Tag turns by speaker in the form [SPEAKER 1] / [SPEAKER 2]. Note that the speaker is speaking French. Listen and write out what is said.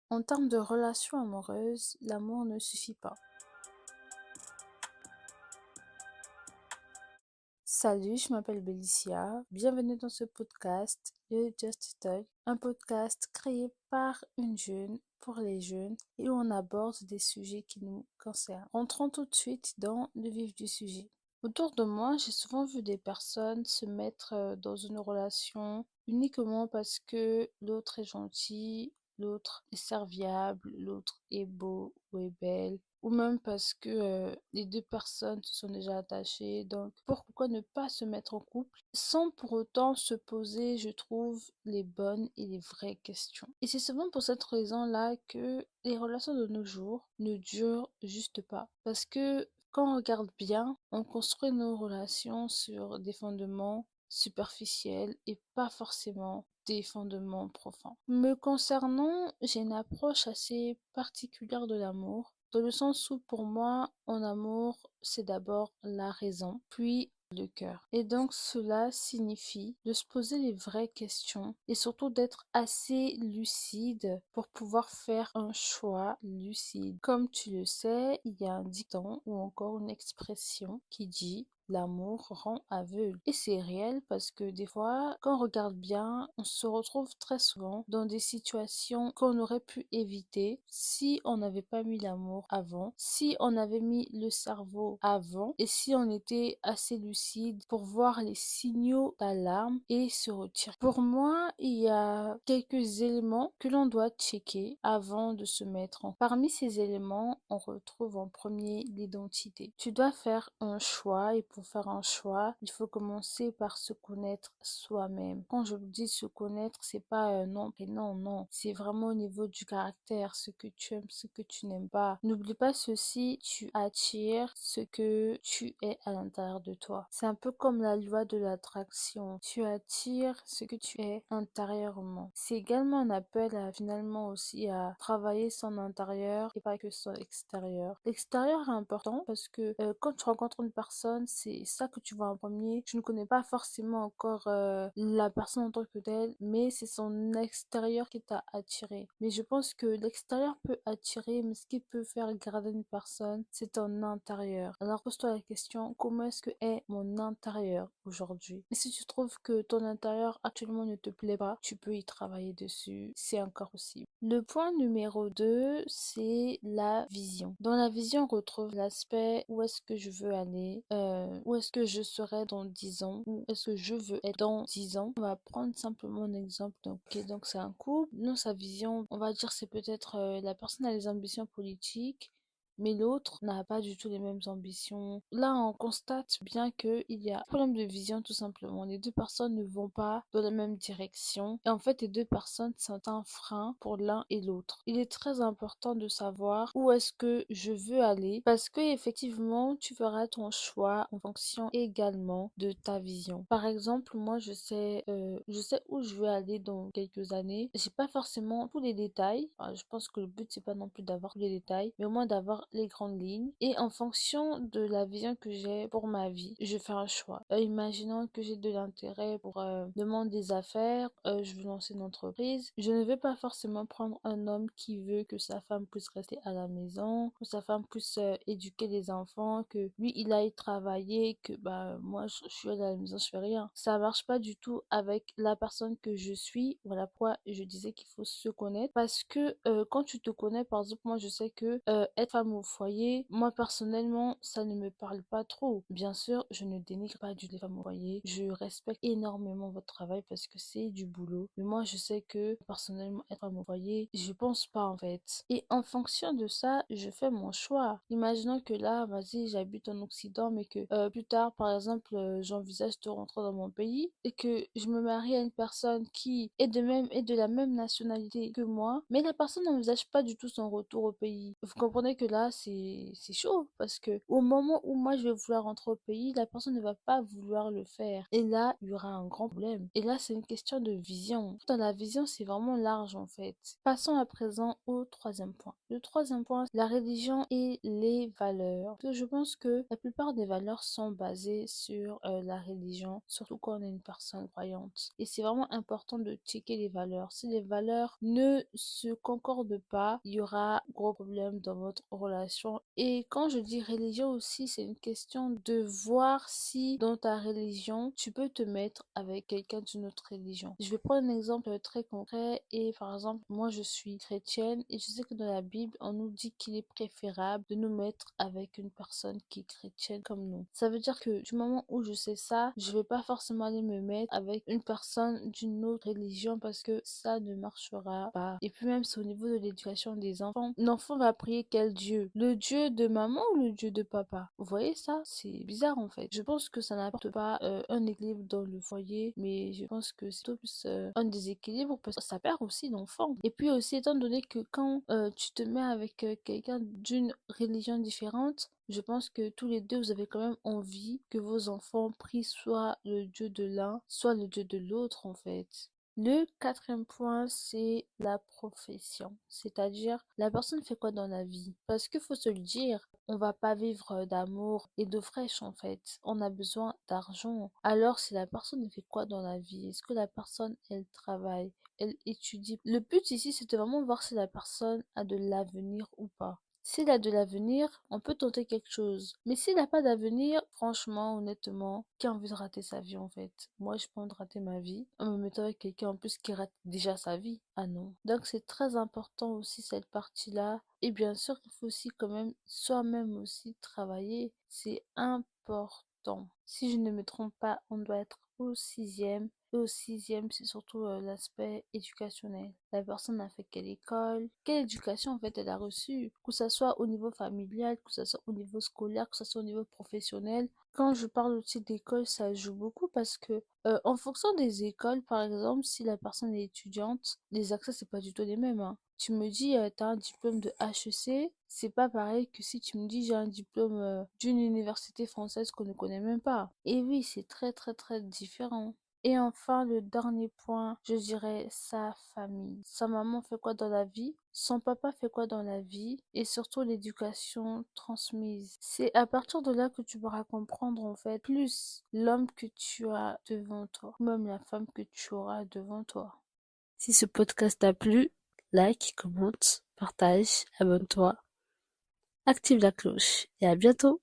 [SPEAKER 1] En termes de relations amoureuses, l'amour ne suffit pas. Salut, je m'appelle Bélicia. Bienvenue dans ce podcast, le Just Talk, un podcast créé par une jeune pour les jeunes et où on aborde des sujets qui nous concernent. Entrons tout de suite dans le vif du sujet. Autour de moi, j'ai souvent vu des personnes se mettre dans une relation uniquement parce que l'autre est gentil, l'autre est serviable, l'autre est beau ou est belle, ou même parce que les deux personnes se sont déjà attachées. Donc, pourquoi ne pas se mettre en couple sans pour autant se poser, je trouve, les bonnes et les vraies questions. Et c'est souvent pour cette raison-là que les relations de nos jours ne durent juste pas. Parce que quand on regarde bien, on construit nos relations sur des fondements superficiels et pas forcément des fondements profonds. Me concernant, j'ai une approche assez particulière de l'amour, dans le sens où pour moi, en amour, c'est d'abord la raison, puis le cœur. Et donc cela signifie de se poser les vraies questions et surtout d'être assez lucide pour pouvoir faire un choix lucide. Comme tu le sais, il y a un dicton ou encore une expression qui dit l'amour rend aveugle. Et c'est réel parce que des fois, quand on regarde bien, on se retrouve très souvent dans des situations qu'on aurait pu éviter si on n'avait pas mis l'amour avant, si on avait mis le cerveau avant et si on était assez lucide pour voir les signaux d'alarme et se retirer. Pour moi, il y a quelques éléments que l'on doit checker avant de se mettre en. Parmi ces éléments, on retrouve en premier l'identité. Tu dois faire un choix et pour faire un choix, il faut commencer par se connaître soi-même. Quand je dis se connaître, c'est pas un nom, prénom, non. C'est vraiment au niveau du caractère, ce que tu aimes, ce que tu n'aimes pas. N'oublie pas ceci, tu attires ce que tu es à l'intérieur de toi. C'est un peu comme la loi de l'attraction. Tu attires ce que tu es intérieurement. C'est également un appel à finalement aussi à travailler son intérieur et pas que son extérieur. L'extérieur est important parce que quand tu rencontres une personne, c'est ça que tu vois en premier. Tu ne connais pas forcément encore la personne en tant que telle, mais c'est son extérieur qui t'a attiré. Mais je pense que l'extérieur peut attirer, mais ce qui peut faire garder une personne, c'est ton intérieur. Alors pose-toi la question, comment est-ce que est mon intérieur aujourd'hui? Et si tu trouves que ton intérieur actuellement ne te plaît pas, tu peux y travailler dessus, c'est encore possible. Le point numéro 2, c'est la vision. Dans la vision, on retrouve l'aspect où est-ce que je veux aller, où est-ce que je serai dans 10 ans, où est-ce que je veux être dans 10 ans. On va prendre simplement un exemple. Donc, ok, donc c'est un couple. Dans sa vision, on va dire c'est peut-être la personne a des ambitions politiques, mais l'autre n'a pas du tout les mêmes ambitions. Là, on constate bien qu'il y a un problème de vision tout simplement. Les deux personnes ne vont pas dans la même direction. Et en fait, les deux personnes sont un frein pour l'un et l'autre. Il est très important de savoir où est-ce que je veux aller parce que effectivement, tu feras ton choix en fonction également de ta vision. Par exemple, moi, je sais où je veux aller dans quelques années. J'ai pas forcément tous les détails. Enfin, je pense que le but, c'est pas non plus d'avoir tous les détails, mais au moins d'avoir les grandes lignes. Et en fonction de la vision que j'ai pour ma vie, je fais un choix. Imaginons que j'ai de l'intérêt pour le monde des affaires, je veux lancer une entreprise. Je ne vais pas forcément prendre un homme qui veut que sa femme puisse rester à la maison, que sa femme puisse éduquer les enfants, que lui il aille travailler, que bah moi je suis à la maison, je fais rien. Ça marche pas du tout avec la personne que je suis. Voilà pourquoi je disais qu'il faut se connaître parce que quand tu te connais, par exemple, moi je sais que être femme au foyer, moi personnellement, ça ne me parle pas trop. Bien sûr, je ne dénigre pas du tout les femmes au foyer. Je respecte énormément votre travail parce que c'est du boulot. Mais moi, je sais que personnellement, être femme au foyer, je pense pas en fait. Et en fonction de ça, je fais mon choix. Imaginons que là, vas-y, j'habite en Occident, mais que plus tard, par exemple, j'envisage de rentrer dans mon pays et que je me marie à une personne qui est de la même nationalité que moi, mais la personne n'envisage pas du tout son retour au pays. Vous comprenez que là, là, c'est chaud parce que au moment où moi je vais vouloir rentrer au pays, la personne ne va pas vouloir le faire. Et là, il y aura un grand problème. Et là, c'est une question de vision. Dans la vision, c'est vraiment large en fait. Passons à présent au troisième point. Le troisième point, la religion et les valeurs. Parce que je pense que la plupart des valeurs sont basées sur la religion, surtout quand on est une personne croyante. Et c'est vraiment important de checker les valeurs. Si les valeurs ne se concordent pas, il y aura gros problème dans votre relation. Et quand je dis religion aussi, c'est une question de voir si dans ta religion, tu peux te mettre avec quelqu'un d'une autre religion. Je vais prendre un exemple très concret et par exemple, moi je suis chrétienne et je sais que dans la Bible, on nous dit qu'il est préférable de nous mettre avec une personne qui est chrétienne comme nous. Ça veut dire que du moment où je sais ça, je vais pas forcément aller me mettre avec une personne d'une autre religion parce que ça ne marchera pas. Et puis même c'est au niveau de l'éducation des enfants. L'enfant va prier quel Dieu? Le Dieu de maman ou le Dieu de papa? Vous voyez ça? C'est bizarre en fait. Je pense que ça n'apporte pas un équilibre dans le foyer, mais je pense que c'est plutôt plus un déséquilibre parce que ça perd aussi l'enfant. Et puis aussi étant donné que quand tu te mets avec quelqu'un d'une religion différente, je pense que tous les deux, vous avez quand même envie que vos enfants prient soit le Dieu de l'un, soit le Dieu de l'autre, en fait. Le quatrième point, c'est la profession. C'est-à-dire, la personne fait quoi dans la vie? Parce qu'il faut se le dire, on va pas vivre d'amour et d'eau fraîche, en fait. On a besoin d'argent. Alors, si la personne fait quoi dans la vie? Est-ce que la personne, elle travaille? Elle étudie? Le but ici, c'est de vraiment voir si la personne a de l'avenir ou pas. S'il a de l'avenir, on peut tenter quelque chose. Mais s'il n'a pas d'avenir, franchement, honnêtement, qui a envie de rater sa vie en fait? Moi, j'ai pas envie de rater ma vie en me mettant avec quelqu'un en plus qui rate déjà sa vie. Ah non. Donc c'est très important aussi cette partie-là. Et bien sûr, il faut aussi quand même soi-même aussi travailler. C'est important. Si je ne me trompe pas, on doit être au sixième. Et au sixième, c'est surtout l'aspect éducationnel. La personne a fait quelle école, quelle éducation en fait elle a reçue, que ce soit au niveau familial, que ce soit au niveau scolaire, que ce soit au niveau professionnel. Quand je parle aussi d'école, ça joue beaucoup parce que en fonction des écoles, par exemple, si la personne est étudiante, les accès c'est pas du tout les mêmes, hein. Tu me dis t'as un diplôme de HEC, c'est pas pareil que si tu me dis j'ai un diplôme d'une université française qu'on ne connaît même pas. Et oui, c'est très très très différent. Et enfin, le dernier point, je dirais sa famille. Sa maman fait quoi dans la vie? Son papa fait quoi dans la vie? Et surtout l'éducation transmise. C'est à partir de là que tu pourras comprendre en fait plus l'homme que tu as devant toi, même la femme que tu auras devant toi. Si ce podcast t'a plu, like, commente, partage, abonne-toi, active la cloche et à bientôt!